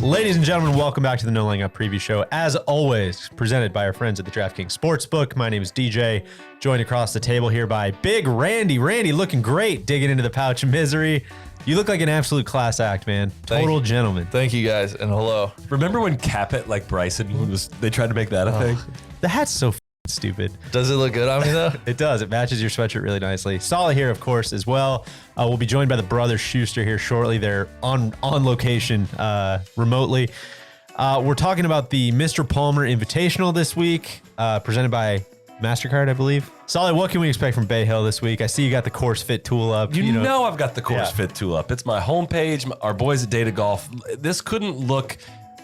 Ladies and gentlemen, welcome back to the No Laying Up Preview Show. As always, presented by our friends at the DraftKings Sportsbook. My name is DJ, joined across the table here by Big Randy. Randy looking great, digging into the pouch of misery. You look like an absolute class act, man. Total gentleman. Thank you, guys, and hello. Remember when Capit, like Bryson, they tried to make that a thing? The hat's so stupid. Does it look good on me, though? It does. It matches your sweatshirt really nicely. Solid here, of course, as well. We'll be joined by the brothers Schuster here shortly. They're on location remotely. We're talking about the Mr. Palmer Invitational this week, presented by MasterCard, I believe. Solid, what can we expect from Bay Hill this week? I see you got the Course Fit tool up. You know I've got the Course Fit tool up. It's my homepage, our boys at Data Golf. This couldn't look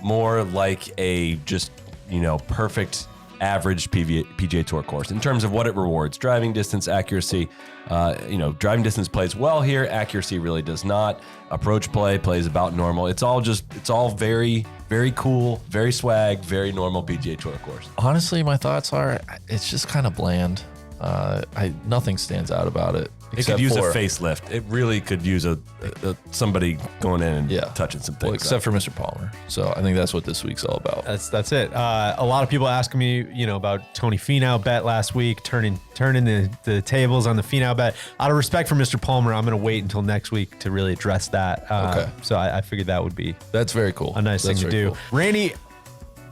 more like a just, perfect average PGA Tour course in terms of what it rewards. Driving distance, accuracy. Driving distance plays well here. Accuracy really does not. Approach play plays about normal. It's all very, very cool, very swag, very normal PGA Tour course. Honestly, my thoughts are it's just kind of bland. Nothing stands out about it. It could use a facelift. It really could use somebody going in and touching some things. Well, except for Mr. Palmer. So I think that's what this week's all about. That's it. A lot of people asking me, about Tony Finau bet last week, turning the tables on the Finau bet. Out of respect for Mr. Palmer, I'm going to wait until next week to really address that. Okay. So I figured that would be that's very cool. A nice thing to do. Cool. Randy,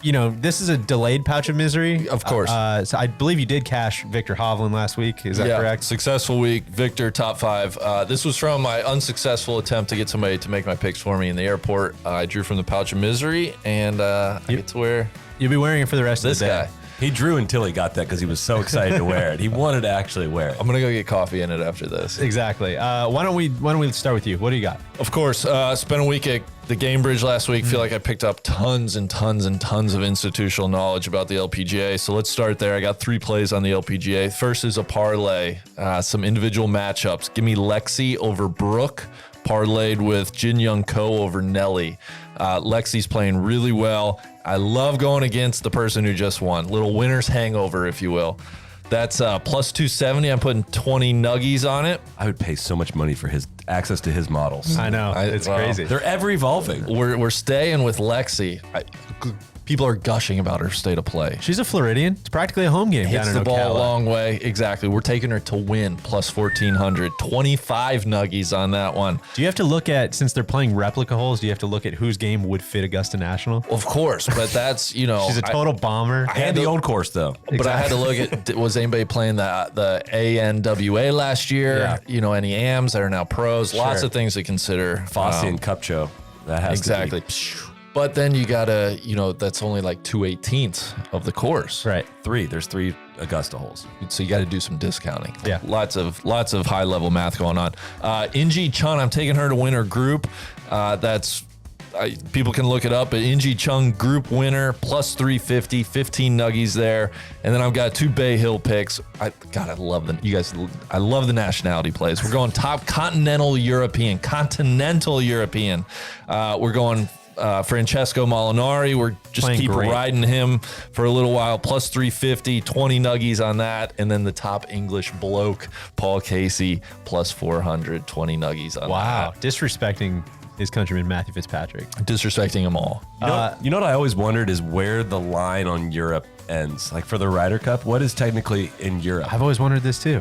this is a delayed pouch of misery. Of course. So I believe you did cash Victor Hovland last week. Is that correct? Successful week. Victor, top 5. This was from my unsuccessful attempt to get somebody to make my picks for me in the airport. I drew from the pouch of misery, and I get to wear. You'll be wearing it for the rest of the day. Guy. He drew until he got that because he was so excited to wear it. He wanted to actually wear it. I'm gonna go get coffee in it after this. Exactly. Why don't we start with you? What do you got? Of course. Spent a week at the Game Bridge last week. Feel like I picked up tons and tons and tons of institutional knowledge about the LPGA. So let's start there. I got 3 plays on the LPGA. First is a parlay. Some individual matchups. Give me Lexi over Brooke, parlayed with Jin Young Ko over Nelly. Lexi's playing really well. I love going against the person who just won. Little winner's hangover, if you will. That's plus 270. I'm putting 20 nuggies on it. I would pay so much money for his access to his models. I know. It's crazy. They're ever evolving. We're staying with Lexi. People are gushing about her state of play. She's a Floridian. It's practically a home game. Hits the ball a long way. Exactly. We're taking her to win plus 1,400. 25 nuggies on that one. Do you have to look at, since they're playing replica holes, do you have to look at whose game would fit Augusta National? Of course, but that's, She's a total bomber. And the old course, though. But I had to look at, was anybody playing the ANWA last year? Yeah. Any AMs that are now pros? Sure. Lots of things to consider. Fossey and Cupcho. That has exactly. To be. But then you gotta, that's only like 2/18 of the course. Right. There's 3 Augusta holes. So you got to do some discounting. Yeah. Lots of high level math going on. Inji Chun, I'm taking her to win her group. People can look it up, but Inji Chung group winner plus 350, 15 nuggies there. And then I've got 2 Bay Hill picks. I love them. You guys, I love the nationality plays. We're going top continental European. We're going Francesco Molinari. We're just keep riding him for a little while. Plus 350, 20 nuggies on that. And then the top English bloke, Paul Casey, plus 400, 20 nuggies on that. Wow. Disrespecting his countryman, Matthew Fitzpatrick. Disrespecting them all. You know what I always wondered is where the line on Europe ends. Like for the Ryder Cup, what is technically in Europe? I've always wondered this too.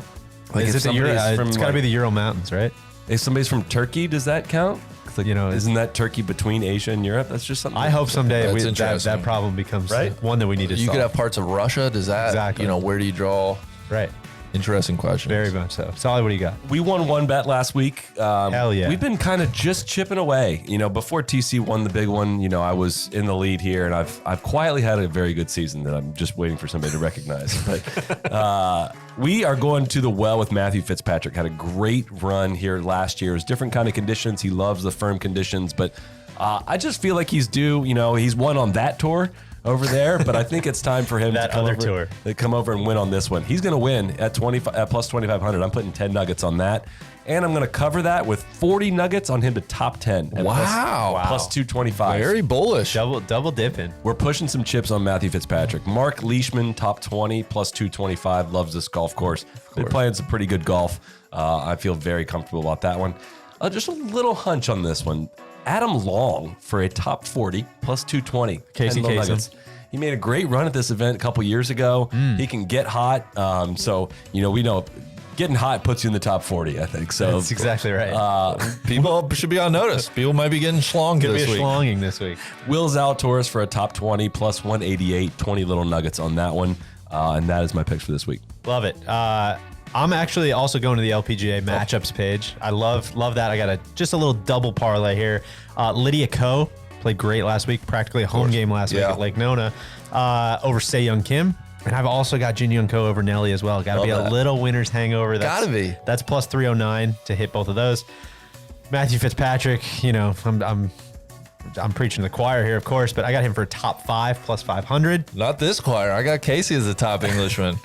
Like, it's got to be the Ural Mountains, right? If somebody's from Turkey, does that count? Isn't that Turkey between Asia and Europe? That's just something. I hope someday that problem becomes one that we need to solve. You could have parts of Russia. Does that, exactly. Where do you draw? Right. Interesting question. Very much so. Solid, what do you got? We won 1 bet last week. Hell yeah. We've been kind of just chipping away. Before TC won the big one, I was in the lead here, and I've quietly had a very good season that I'm just waiting for somebody to recognize. But we are going to the well with Matthew Fitzpatrick. Had a great run here last year. It was different kind of conditions. He loves the firm conditions, but I just feel like he's due. He's won on that tour over there, but I think it's time for him to come over and win on this one. He's going to win at plus 2,500. I'm putting 10 nuggets on that, and I'm going to cover that with 40 nuggets on him to top 10. Wow. Plus 225. Very bullish. Double dipping. We're pushing some chips on Matthew Fitzpatrick. Mark Leishman, top 20, plus 225. Loves this golf course. Been playing some pretty good golf. I feel very comfortable about that one. Just a little hunch on this one. Adam Long for a top 40 plus 220. Casey Kasem. He made a great run at this event a couple years ago. He can get hot. So, we know getting hot puts you in the top 40, I think. So That's exactly right. People should be on notice. People might be getting schlonged Could be this a week. schlonging this week. Will Zalatoris for a top 20 plus 188. 20 little nuggets on that one. And that is my picks for this week. Love it. I'm actually also going to the LPGA matchups page. I love that. I got just a little double parlay here. Lydia Ko played great last week, practically a home game last week at Lake Nona over Se Young Kim. And I've also got Jin Young Ko over Nelly as well. Got to be a little winner's hangover. Gotta be. That's plus 309 to hit both of those. Matthew Fitzpatrick, I'm preaching to the choir here, of course, but I got him for a top 5 plus 500. Not this choir. I got Casey as the top Englishman.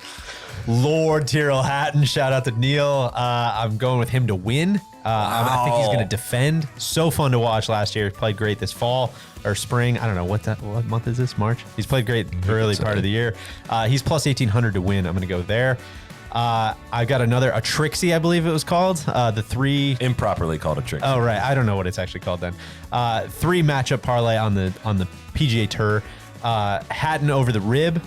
Lord Tyrrell Hatton, shout out to Neil. I'm going with him to win. I think he's going to defend. So fun to watch last year. Played great this fall or spring. I don't know what month is this? March. He's played great early part of the year. He's plus 1,800 to win. I'm going to go there. I got a Trixie, I believe it was called. The 3 Improperly called a Trixie. Oh right, I don't know what it's actually called then. 3 matchup parlay on the PGA Tour. Hatton over the Rib.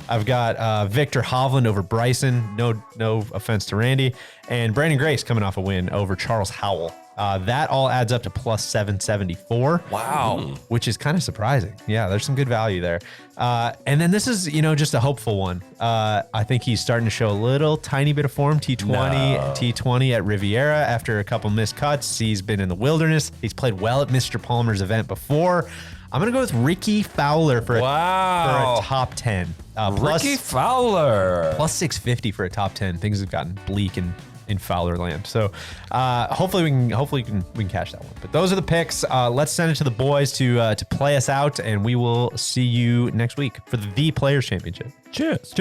I've got Victor Hovland over Bryson. No offense to Randy. And Brandon Grace coming off a win over Charles Howell. That all adds up to plus 774. Wow. Which is kind of surprising. Yeah, there's some good value there. And then this is, just a hopeful one. I think he's starting to show a little tiny bit of form. T20 at Riviera after a couple missed cuts. He's been in the wilderness. He's played well at Mr. Palmer's event before. I'm going to go with Ricky Fowler for a top 10. Ricky Fowler. Plus 650 for a top 10. Things have gotten bleak in Fowler land. So hopefully we can cash that one. But those are the picks. Let's send it to the boys to play us out, and we will see you next week for the Players Championship. Cheers.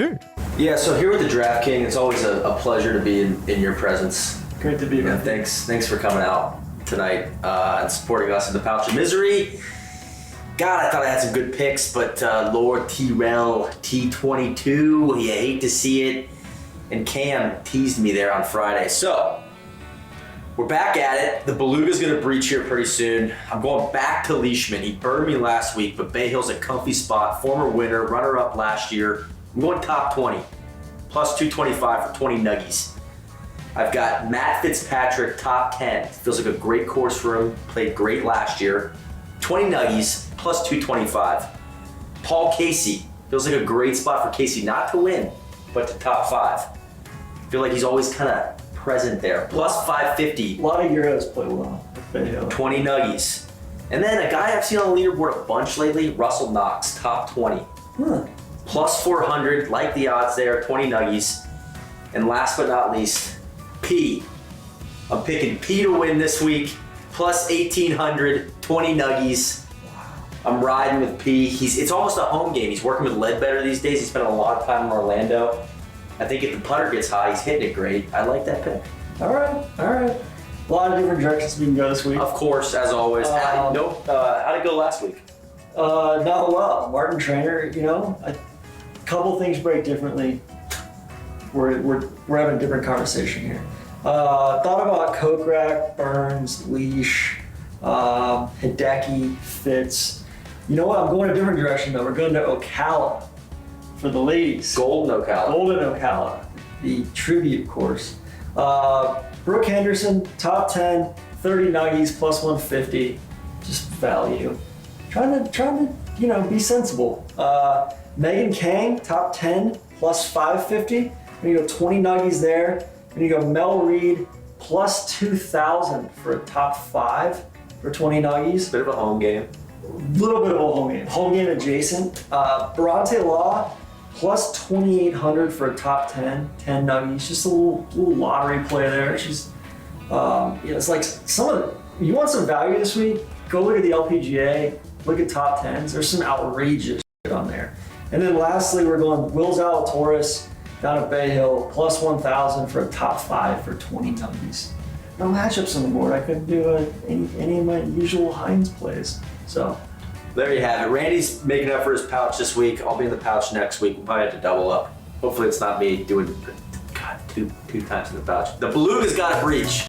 Yeah, so here with the DraftKings, it's always a pleasure to be in your presence. Great to be here. Thanks for coming out tonight and supporting us in the Pouch of Misery. God, I thought I had some good picks, but Lord Tyrrell, T22, you hate to see it. And Cam teased me there on Friday. So, we're back at it. The Beluga's going to breach here pretty soon. I'm going back to Leishman. He burned me last week, but Bay Hill's a comfy spot. Former winner, runner-up last year. I'm going top 20, plus 225 for 20 nuggies. I've got Matt Fitzpatrick, top 10. Feels like a great course for him. Played great last year. 20 nuggies, plus 225. Paul Casey. Feels like a great spot for Casey not to win, but to top 5. Feel like he's always kind of present there. Plus 550. A lot of Euros play well. 20 nuggies. And then a guy I've seen on the leaderboard a bunch lately, Russell Knox, top 20. Plus 400, like the odds there, 20 nuggies. And last but not least, P. I'm picking P to win this week. Plus 1,800, 20 nuggies. I'm riding with P. It's almost a home game. He's working with Ledbetter these days. He spent a lot of time in Orlando. I think if the putter gets high, he's hitting it great. I like that pick. All right. A lot of different directions we can go this week. Of course, as always. How'd it go last week? Not well. Martin Trainer, a couple things break differently. We're having a different conversation here. Thought about Kokrak, Burns, Leash, Hideki, Fitz. You know what? I'm going a different direction though. We're going to Ocala for the ladies. Golden Ocala, the tribute course. Brooke Henderson, top 10, 30 nuggies, plus 150. Just value. Trying to, be sensible. Megan Kang, top 10, plus 550. And you go 20 nuggies there. And you go Mel Reed, plus 2,000 for a top 5 for 20 nuggies. Bit of a home game. Little bit of a home game. Home game adjacent. Bronte Law, plus 2,800 for a top 10 nuggies. Just a little lottery play there. She's, it's like you want some value this week? Go look at the LPGA, look at top 10s. There's some outrageous shit on there. And then lastly, we're going Will Zalatoris down at Bay Hill, plus 1,000 for a top 5 for 20 nuggies. No matchups on the board. I couldn't do any of my usual Hines plays. So there you have it. Randy's making up for his pouch this week. I'll be in the pouch next week. We'll probably have to double up. Hopefully it's not me doing two times in the pouch. The Beluga's got a breach.